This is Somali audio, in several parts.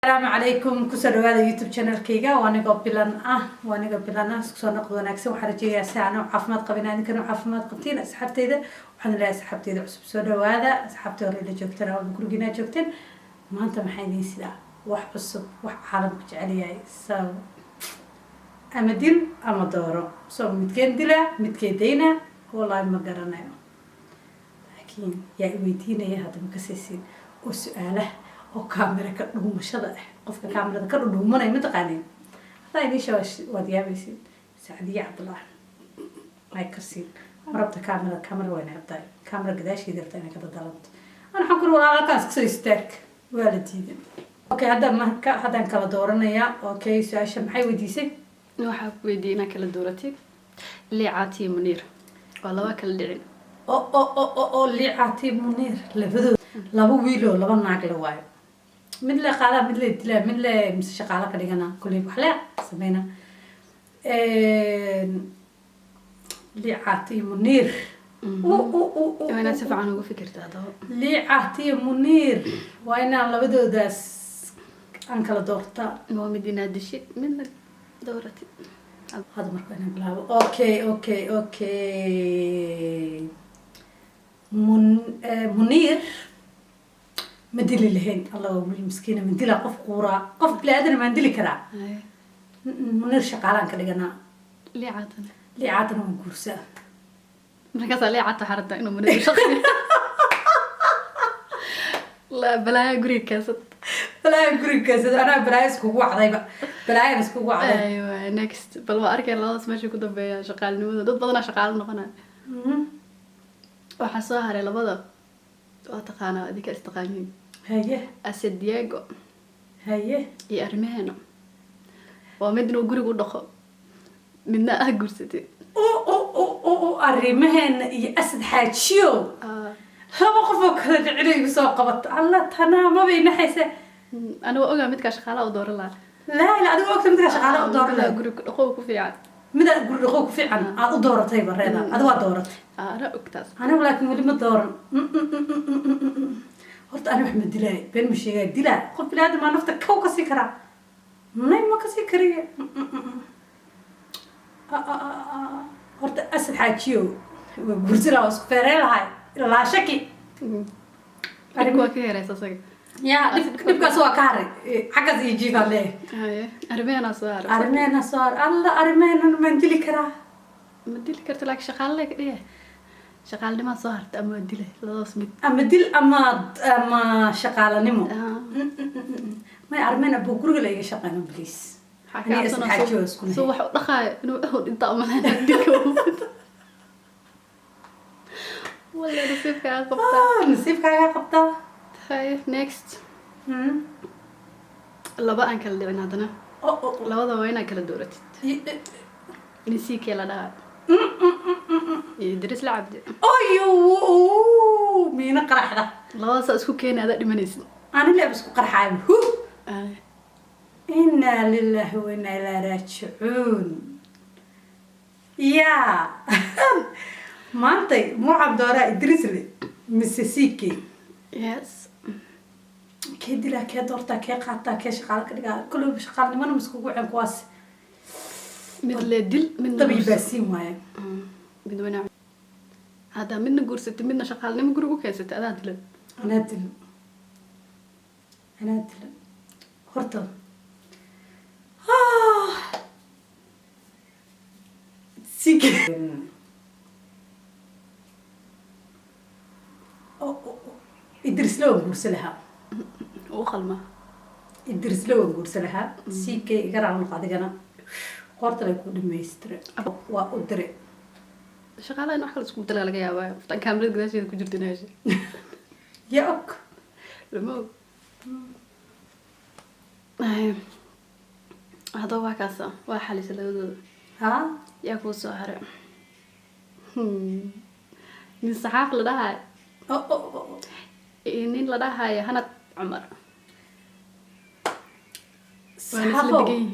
السلام عليكم كسر هذا يوتيوب channel كيجا وأنا قبلنا سكسونا قدونا أكسو وحرجي ساعة عفمات قبنا عندك نوع عفمات قبتين أسحبتي ذا وحنا لا أسحبتي ذا عصب سودا وهذا أسحبتي وريله جوكتنا والمكرو جينا جوكتين ما أنت محيني سلا وح عصب وح عالم كجعليه سو أما دين أما دورو سو متكين دلا متكين دينا والله ما قرنا لكن يا ويدينا يا هذا مكسسين وسؤاله وكاميرا كدومشada qofka kaamirada ka dhuumanay ma taqaaneen haday nisha wadiyaabaysid saadiya abdullah ay karsiin marabta kaamira wayna abtay kaamira gadaasheeda irtay inay ka dadalabto ana waxaan ku walaal kaas kasoo istaag waalidina okay hadan kala dooranaya okay su'aasha maxay weydiisay waxa ku weydiina kala dooratay liicaati munir wala waa kala dhicin liicaati munir laba wiilo laba naag la waayo mid la qaada mid la dilaa mid la shaqaale ka dhigana kulli wax la sameeyna liicaati munir وانا سفعان ugu fikirtaa dabo liicaati munir waa inaan labadoodaas aan kala doortaa waa mid inaad dishid midna dooratid hada marka inaan bilaabo okay منير مدلي لهين الله ولي مسكينه مدلي قف قورا قف بلادنا ما ندلي كرا منير شقالان كدغنا ليعاتنا ونكورسا markaas liicata xarada inuu munir shaqeeyo la balaa guriga ana balaa isku wacdayba balaa isku wacday aywa next bal waa arkay labadaas meesha ku dambeeya shaqaalnimada dad badan shaqaal noqonay waxa soo haray labada waa taqaana adika istaqaaniin haye asad diego haye iyo armeeno waa mid inuu guriga u dhaqo midna ah gursatay arrimaheena iyo asad xaajiyo laba qof oo kala dhicinay soo qabato alla tanaa ma bay naxaysa ana ogaa midka shaqaalaha u dooran lahaa la adigu ogta midka shaqaalaha u dooran lahaa guriga dhaqo ku fiican mid guriga dhaqo ku fiican aad u dooratay bareeda adigu waa dooratay ana ogtaas أنا ولكن ولي مدورن هرت أنا محمد دلاء بين مشي دلاء قلت بلاد ما نفتك كوك سكرة نايم ما كسكري هرت أسد حاجيو وقلت له سكري هاي لا شكي أريكوا كهير أساسا يا نبقى سوا كاري حاجة زي جيفا ليه أرمينا صار الله أرمينا مندلي كرا مدلي كرت لك شغال لك إيه شغال ما صارت أما دلي لا سميت أما دل أما شغالة نمو ما يعرفين أبو كرجل لا يشغلنا بليس حكي أصلا سو واحد دخل إنه أهون أنت أمانة ديك ولا نصيبك يا قبطة نصيبك يا قبطة هاي next لا بقى نكلم عن هذانا لا هذا وين أكل دورتي نسيك يلا ده يدرس العبد أيوه مين قرح ده لا سأسكو كين هذا اللي منيس أنا اللي بسكو قرح عام هو إنا لله وإنا إليه راجعون يا ما أنت مو عبد الله إدريس لي مسيسيكي يس كيدي لا كدورتا كقاطا كشغال كدغا كله شغال نمن مسكو عين كواس مثل دل من طبيب باسين واي بدون هذا من قرصت من شغال نم قرقو كاسة أنا دل أنا دل هرتا سيك يدرس له قرص لها وخلمة يدرس له قرص لها سيك يقرأ عن القاضي قرط لا يكون ميستر وأدري شغالة إنه حكل سكوت لا لقيا بقى فتان كاميرا كذا شيء كجرت ناجي يا أك لما هذا هو كاسة واحد يسلو ها يا كوسو هرم من صحاف لدها إنين لدها يا هنا عمر صحافة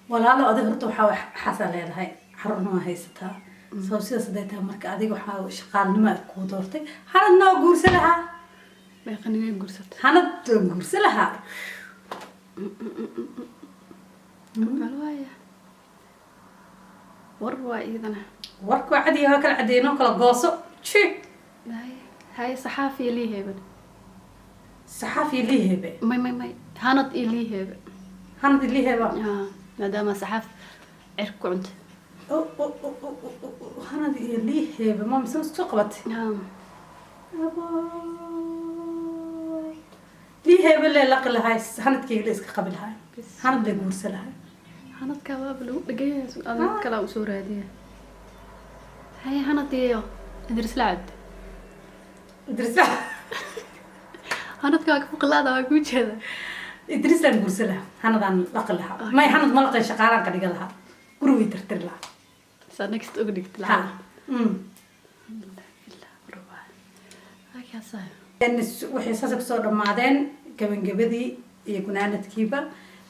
ولا لا أدي هرتو حصل هاي حرنا هاي ستها سوسيا سديتها مركا أدي وحاو شغال نما كودورتي هذا نوع قرص لها ما يقنني قرصت هذا قرص لها kalwaaya war waa idana warku cadi waa kala cadeeno kala gooso chi hay saxaafi lii heeben saxaafi liihebe may hanad lii heebe hanad liiheba maadaama saxaaf cirk ku cunta hanad liihebe ma misan soo qabatay liihebe le laqi lahay hanadkayga la iska qabi lahay hanad la guursa lahay hanadka waaba lagu dhagayay aad kala u soo raadiya hay hanad iyo idris lacab hanadka ka fuqlaada waa ku jeeda idris la guursa lahay hanadan laqi lahaa may hanad ma laqay shaqaalan ka dhiga lahaa guriga tirtir lahaa sa next ugu dhigta lahaa waxay saas kusoo dhammaadeen gabagabadii iyo gunaanadkiiba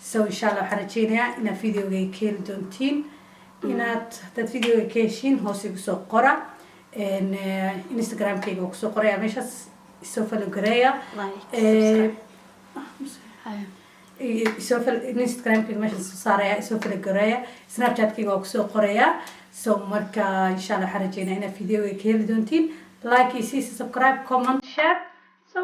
so insha allah waxaan rajeynayaa inaad videoga ka heli doontiin inaad hadaad videoga ka heshiin hoos igu soo qora instagramkayga waa kusoo qoraya meeshaas isoo falo gareeya instagramkayga meeshaas soo saaraya isoo falo gareeya snapchatkayga waa kusoo qoraya so marka insha allah waxaan rajeynaya inaad videoga ka heli doontiin like iyo subscribe comment share so